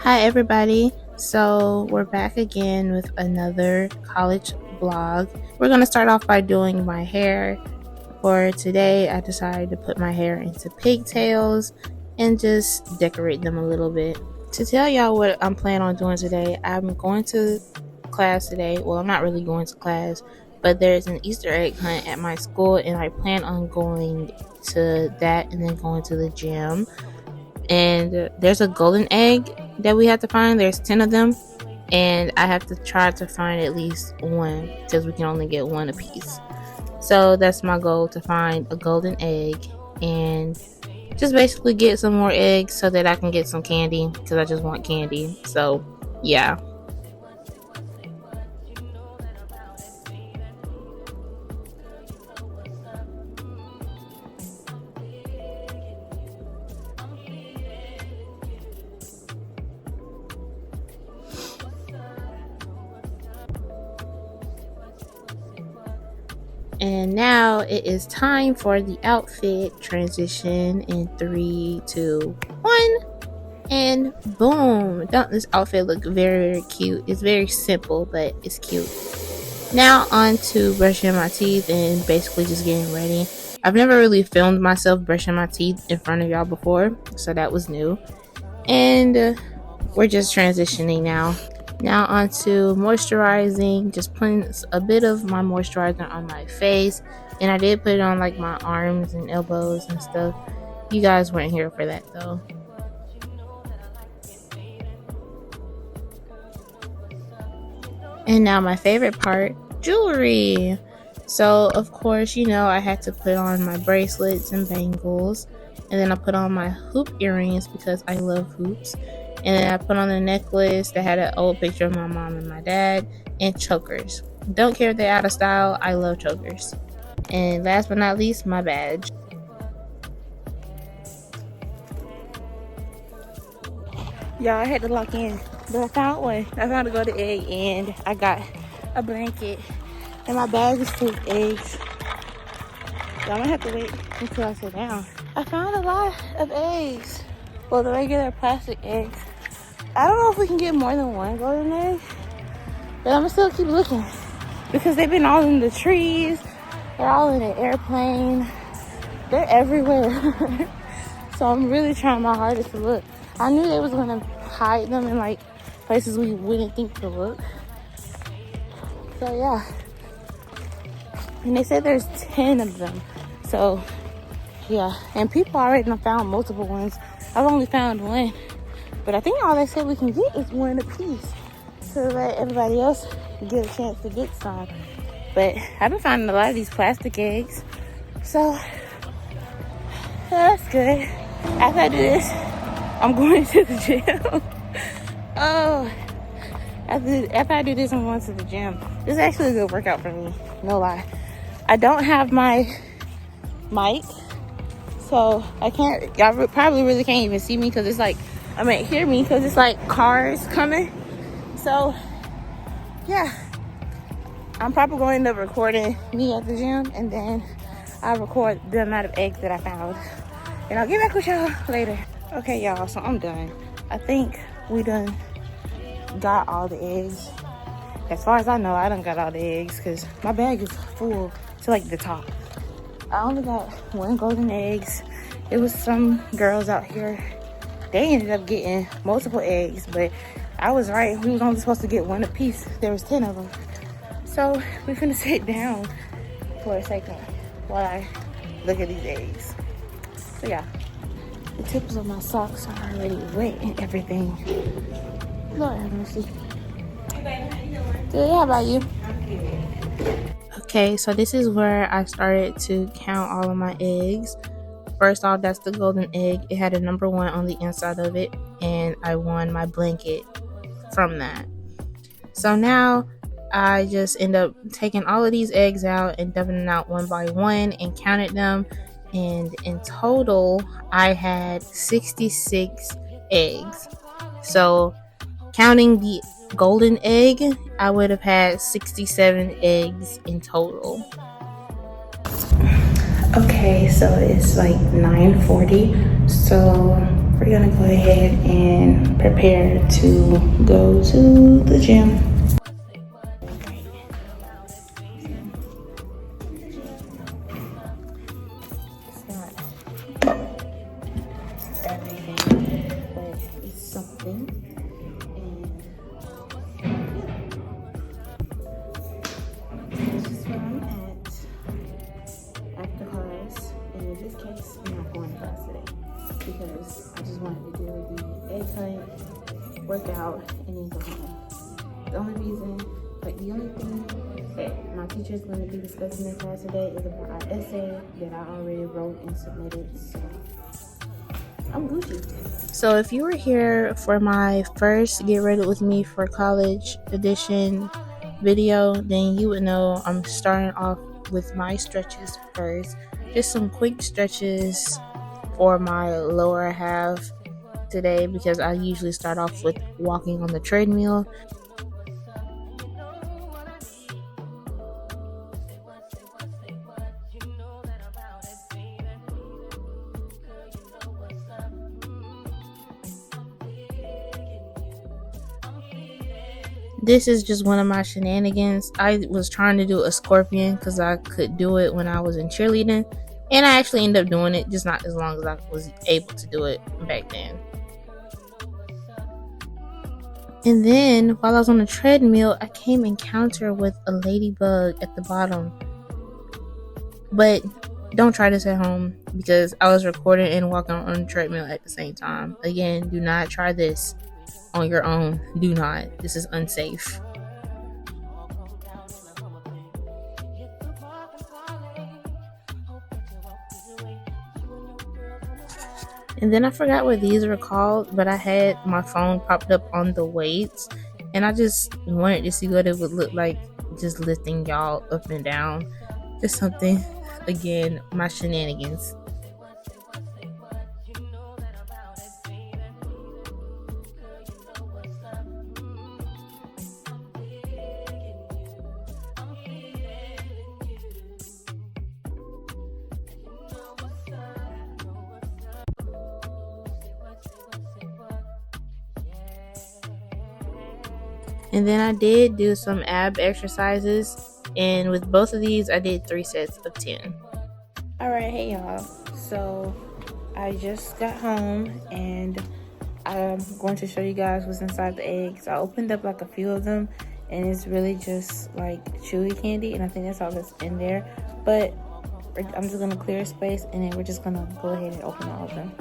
Hi, everybody. So, we're back again with another college vlog. We're going to start off by doing my hair. For today, I decided to put my hair into pigtails and just decorate them a little bit. To tell y'all what I'm planning on doing today, I'm going to class today. Well, I'm not really going to class, but there's an Easter egg hunt at my school, and I plan on going to that and then going to the gym. And there's a golden egg that we have to find. There's 10 of them, and I have to try to find at least one because we can only get one apiece. So that's my goal, to find a golden egg and just basically get some more eggs so that I can get some candy because I just want candy. So yeah. And now it is time for the outfit transition in 3, 2, 1. And boom! Don't this outfit look very, very cute? It's very simple, but it's cute. Now on to brushing my teeth and basically just getting ready. I've never really filmed myself brushing my teeth in front of y'all before, so that was new. And we're just transitioning now. Now on to moisturizing, just putting a bit of my moisturizer on my face. And I did put it on like my arms and elbows and stuff. You guys weren't here for that though. And now my favorite part, jewelry. So of course, I had to put on my bracelets and bangles. And then I put on my hoop earrings because I love hoops. And then I put on a necklace that had an old picture of my mom and my dad, and chokers. Don't care if they're out of style, I love chokers. And last but not least, my badge. Y'all, I had to lock in, but I found one. I found a golden egg, and I got a blanket, and my bag is full of eggs. So I'm gonna have to wait until I sit down. I found a lot of eggs. Well, the regular plastic eggs. I don't know if we can get more than one golden egg, but I'm gonna still keep looking because they've been all in the trees. They're all in the airplane. They're everywhere. So I'm really trying my hardest to look. I knew they was gonna hide them in like places we wouldn't think to look. So yeah. And they said there's 10 of them. So yeah. And people already found multiple ones. I've only found one. But I think all they said we can get is one apiece to let everybody else get a chance to get some. But I've been finding a lot of these plastic eggs. So that's good. After I do this, I'm going to the gym. After I do this, I'm going to the gym. This is actually a good workout for me. No lie. I don't have my mic, so y'all probably really can't even see me because it's like, hear me because it's like cars coming. So yeah, I'm probably going to end up recording me at the gym, and then I'll record the amount of eggs that I found, and I'll get back with y'all later. Okay, y'all, so I'm done. I think we done got all the eggs. As far as I know, I done got all the eggs because my bag is full to like the top. I only got one golden eggs. It was some girls out here. They ended up getting multiple eggs, but I was right. We was only supposed to get one apiece. There was 10 of them. So we're gonna sit down for a second while I look at these eggs. So yeah, the tips of my socks are already wet and everything. Lord have mercy. Good, how about you? Okay, so this is where I started to count all of my eggs. First off, that's the golden egg. It had a number 1 on the inside of it, and I won my blanket from that. So now I just end up taking all of these eggs out and dumping them out one by one and counted them. And in total, I had 66 eggs. So counting the golden egg, I would have had 67 eggs in total. Okay, so it's like 9:40. So we're gonna go ahead and prepare to go to the gym. It's not everything, but it's something. And this is where I'm at after class. And in this case, I'm not going to class today because I just wanted to do the egg hunt, work out, and then go home. The only reason, like the only thing that my teacher is going to be discussing in class today is about our essay that I already wrote and submitted. So I'm Gucci. So if you were here for my first Get Ready With Me for College edition video, then you would know I'm starting off with my stretches first. Just some quick stretches for my lower half today because I usually start off with walking on the treadmill. This is just one of my shenanigans. I was trying to do a scorpion because I could do it when I was in cheerleading, and I actually ended up doing it, just not as long as I was able to do it back then. And then while I was on the treadmill, I came encounter with a ladybug at the bottom. But don't try this at home because I was recording and walking on the treadmill at the same time. Again, do not try this on your own. Do not. This is unsafe. And then I forgot what these were called, but I had my phone popped up on the weights, and I just wanted to see what it would look like just lifting y'all up and down. Just something, again, my shenanigans. And then I did do some ab exercises, and with both of these I did 3 sets of 10. Alright, hey y'all, so I just got home and I'm going to show you guys what's inside the eggs. I opened up like a few of them and it's really just like chewy candy, and I think that's all that's in there, but I'm just going to clear a space and then we're just going to go ahead and open all of them.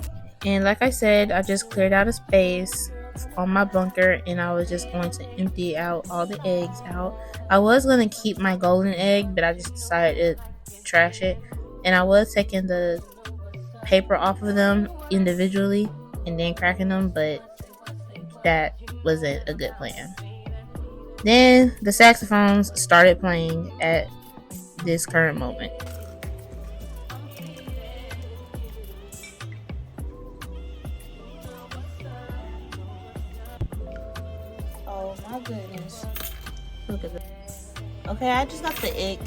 And like I said, I just cleared out a space on my bunker and I was just going to empty out all the eggs out. I was going to keep my golden egg, but I just decided to trash it, and I was taking the paper off of them individually and then cracking them, but that wasn't a good plan. Then the saxophones started playing at this current moment. Oh my goodness. Look at this. Okay, I just got the ick.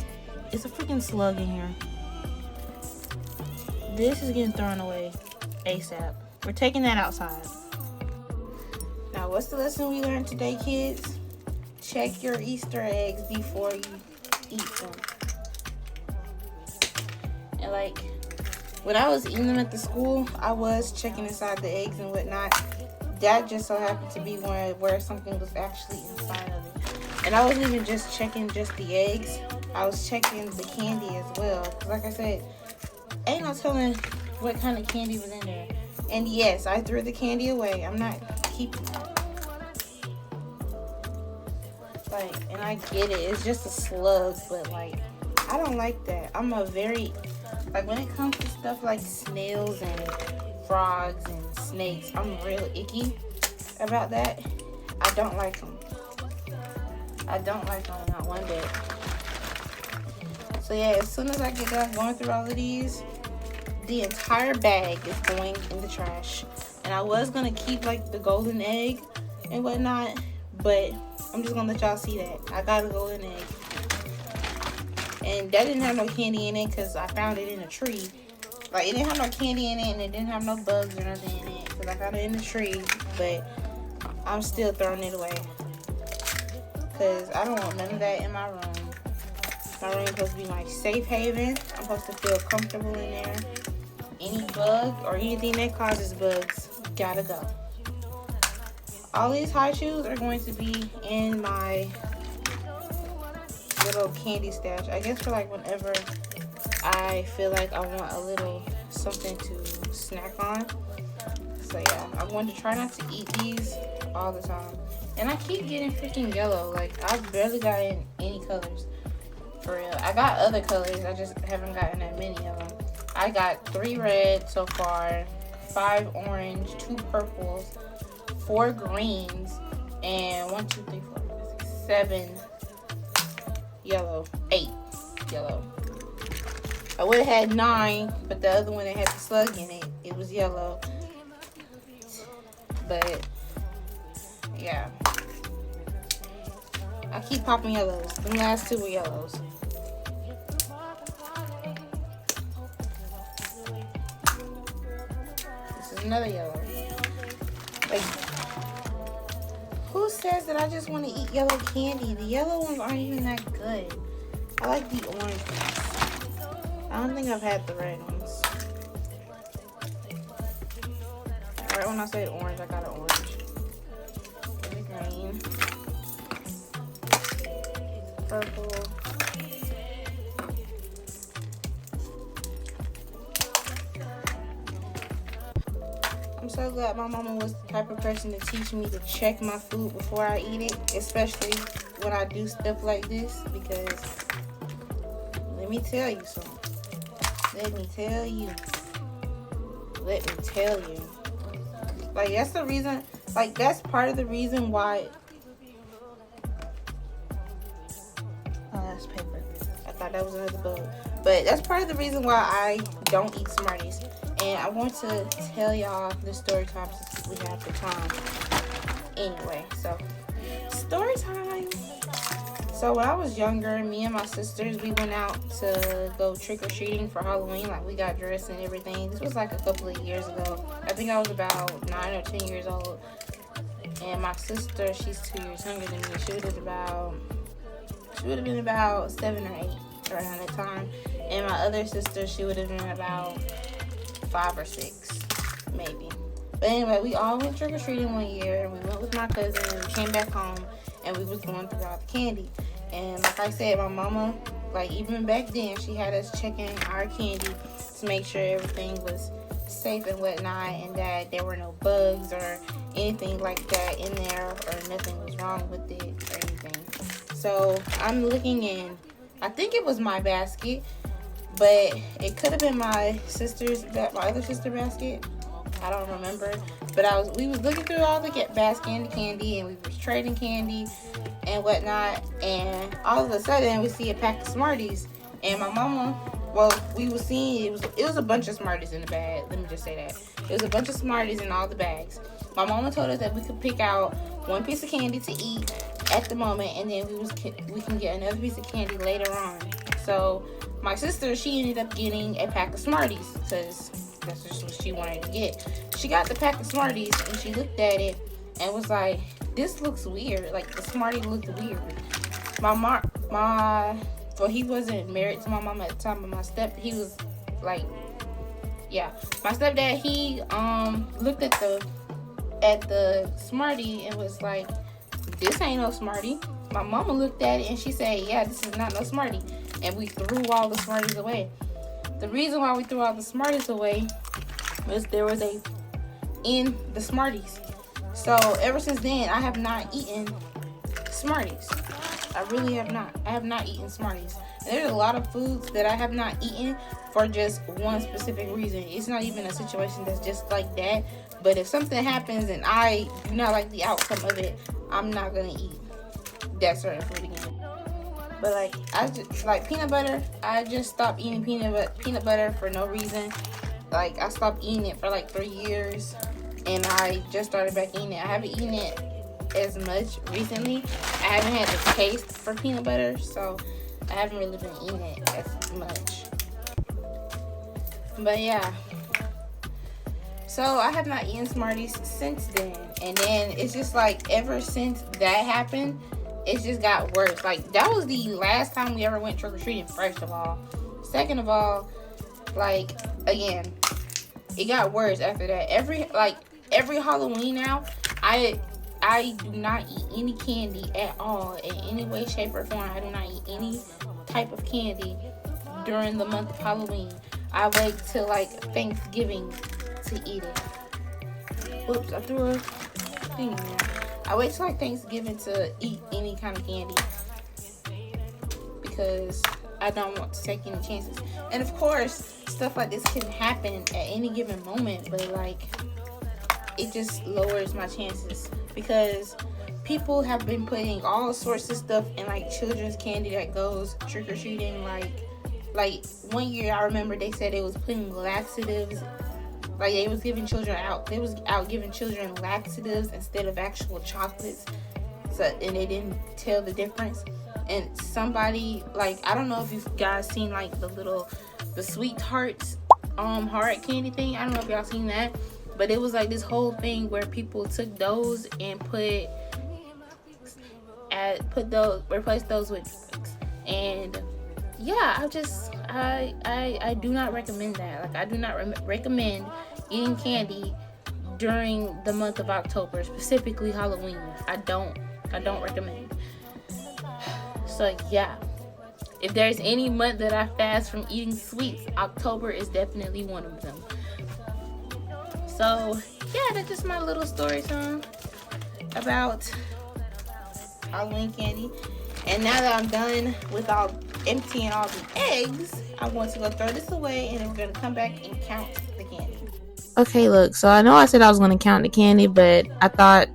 It's a freaking slug in here. This is getting thrown away ASAP. We're taking that outside. Now, what's the lesson we learned today, kids? Check your Easter eggs before you eat them. And like, when I was eating them at the school, I was checking inside the eggs and whatnot. That just so happened to be where something was actually inside of it. And I wasn't even just checking just the eggs. I was checking the candy as well. Because like I said, ain't no telling what kind of candy was in there. And yes, I threw the candy away. I'm not keeping it. Like, and I get it. It's just a slug, but like, I don't like that. I'm a very, like, when it comes to stuff like snails and frogs and snakes, I'm real icky about that. I don't like them. I don't like them, not one bit. So yeah, as soon as I get done going through all of these, the entire bag is going in the trash. And I was gonna keep like the golden egg and whatnot, but I'm just gonna let y'all see that I got a golden egg, and that didn't have no candy in it because I found it in a tree. Like, it didn't have no candy in it, and it didn't have no bugs or nothing in it, because I got it in the tree, but I'm still throwing it away, because I don't want none of that in my room. My room is supposed to be my safe haven. I'm supposed to feel comfortable in there. Any bug or anything that causes bugs gotta go. All these high shoes are going to be in my little candy stash. I guess for like whenever I feel like I want a little something to snack on. So yeah, I'm going to try not to eat these all the time. And I keep getting freaking yellow. Like, I've barely gotten any colors. For real. I got other colors. I just haven't gotten that many of them. I got 3 red so far, 5 orange, 2 purples, 4 greens, and 1, 2, 3, 4, 5, 6, 7 yellow. 8 yellow. I would have had 9, but the other one that had the slug in it, it was yellow. But yeah, I keep popping yellows. The last 2 were yellows. This is another yellow. Like, who says that I just want to eat yellow candy? The yellow ones aren't even that good. I like the orange ones. I don't think I've had the red ones. Right when I said orange, I got an orange. The green. Purple. I'm so glad my mama was the type of person to teach me to check my food before I eat it, especially when I do stuff like this, because let me tell you something. Let me tell you. Like, that's the reason, like, that's part of the reason why. Oh, that's paper. I thought that was another bug. But that's part of the reason why I don't eat Smarties. And I want to tell y'all the story time since we have the time. Anyway, so, story time. So when I was younger, me and my sisters, we went out to go trick-or-treating for Halloween. Like, we got dressed and everything. This was like a couple of years ago. I think I was about 9 or 10 years old. And my sister, she's 2 years younger than me. She would have been about 7 or 8 around that time. And my other sister, she would have been about 5 or 6, maybe. But anyway, we all went trick-or-treating one year. We went with my cousin, and we came back home, and we was going through all the candy. And like I said, my mama, like, even back then, she had us checking our candy to make sure everything was safe and whatnot, and that there were no bugs or anything like that in there, or nothing was wrong with it or anything. So I'm looking in, I think it was my basket, but it could have been my other sister basket. I don't remember. But we was looking through all the basket and the candy, and we was trading candy and whatnot, and all of a sudden we see a pack of Smarties. And my mama, well, we was seeing it was a bunch of Smarties in the bag. Let me just say that. It was a bunch of Smarties in all the bags. My mama told us that we could pick out one piece of candy to eat at the moment, and then we can get another piece of candy later on. So my sister, she ended up getting a pack of Smarties because that's just what she wanted to get. She got the pack of Smarties, and she looked at it and was like, this looks weird. Like, the Smartie looked weird. Well, he wasn't married to my mom at the time, but he was like, yeah. My stepdad, he looked at the Smartie and was like, this ain't no Smartie. My mama looked at it and she said, yeah, this is not no Smartie. And we threw all the Smarties away. The reason why we threw all the Smarties away was there was in the Smarties. So ever since then, I have not eaten Smarties. I really have not. I have not eaten Smarties. And there's a lot of foods that I have not eaten for just one specific reason. It's not even a situation that's just like that. But if something happens and I do not like the outcome of it, I'm not gonna eat that certain food again. But like, I just like peanut butter. I just stopped eating peanut butter for no reason. Like, I stopped eating it for like 3 years, and I just started back eating it. I haven't eaten it as much recently. I haven't had the taste for peanut butter, so I haven't really been eating it as much. But yeah. So I have not eaten Smarties since then. And then it's just like ever since that happened, it's just got worse. Like that was the last time we ever went trick-or-treating, first of all. Second of all, like again, it got worse after that. Every Halloween now, I do not eat any candy at all in any way, shape, or form. I do not eat any type of candy during the month of Halloween. I wait till like Thanksgiving to eat it. Whoops, I threw a thing in there. I wait till like Thanksgiving to eat any kind of candy because I don't want to take any chances. And of course, stuff like this can happen at any given moment, but like it just lowers my chances because people have been putting all sorts of stuff in like children's candy that goes trick-or-treating. Like 1 year I remember they said it was putting laxatives, like they was out giving children laxatives instead of actual chocolates. So, and they didn't tell the difference. And somebody, like, I don't know if you guys seen like the Sweet Tarts hard candy thing. I don't know if y'all seen that, but it was like this whole thing where people took those and replaced those with drugs. And yeah, I do not recommend that. Like, I do not recommend eating candy during the month of October, specifically Halloween. I don't recommend. So yeah, if there's any month that I fast from eating sweets, October is definitely one of them. So yeah, that's just my little story time about Halloween candy. And now that I'm done with emptying all the eggs, I want to go throw this away, and I'm going to come back and count the candy. Okay, look, so I know I said I was going to count the candy, but I thought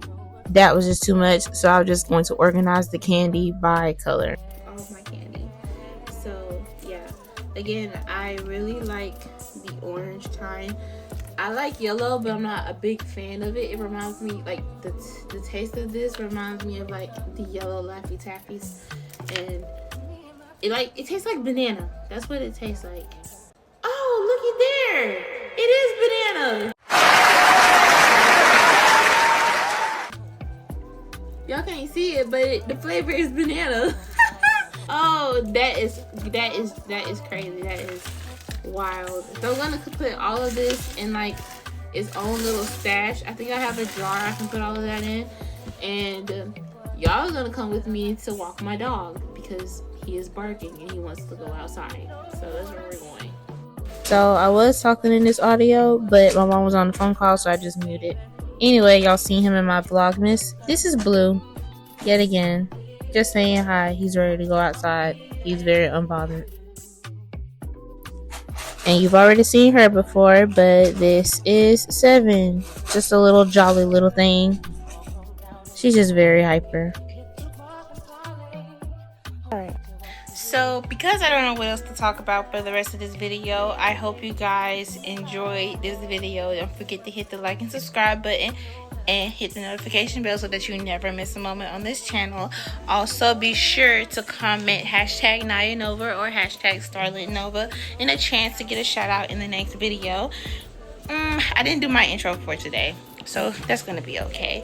that was just too much, so I was just going to organize the candy by color. All of my candy. So yeah, again, I really like the orange kind. I like yellow, but I'm not a big fan of it. It reminds me, like, the taste of this reminds me of like the yellow Laffy Taffies, and it tastes like banana. That's what it tastes like. Oh, looky there! It is banana. Y'all can't see it, but the flavor is banana. Oh, that is crazy. That is wild. So I'm gonna put all of this in like its own little stash. I think I have a jar I can put all of that in, and y'all are gonna come with me to walk my dog because he is barking and he wants to go outside. So that's where we're going. So I was talking in this audio, but my mom was on the phone call, so I just muted. Anyway, y'all seen him in my vlogmas. This is Blue, yet again, just saying hi. He's ready to go outside. He's very unbothered. And you've already seen her before, but this is Seven. Just a little jolly little thing. She's just very hyper. Alright. So, because I don't know what else to talk about for the rest of this video, I hope you guys enjoyed this video. Don't forget to hit the like and subscribe button and hit the notification bell so that you never miss a moment on this channel. Also, be sure to comment hashtag Naya Nova or hashtag Starlit Nova and a chance to get a shout out in the next video. I didn't do my intro for today, so that's gonna be okay.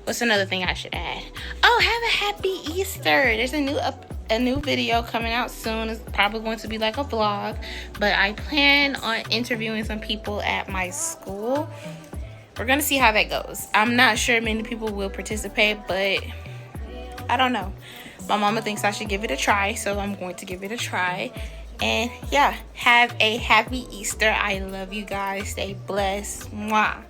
What's another thing I should add? Oh, have a happy Easter. There's a new video coming out soon. It's probably going to be like a vlog, but I plan on interviewing some people at my school. We're gonna see how that goes. I'm not sure many people will participate, but I don't know. My mama thinks I should give it a try, so I'm going to give it a try. And yeah, have a happy Easter. I love you guys. Stay blessed. Mwah.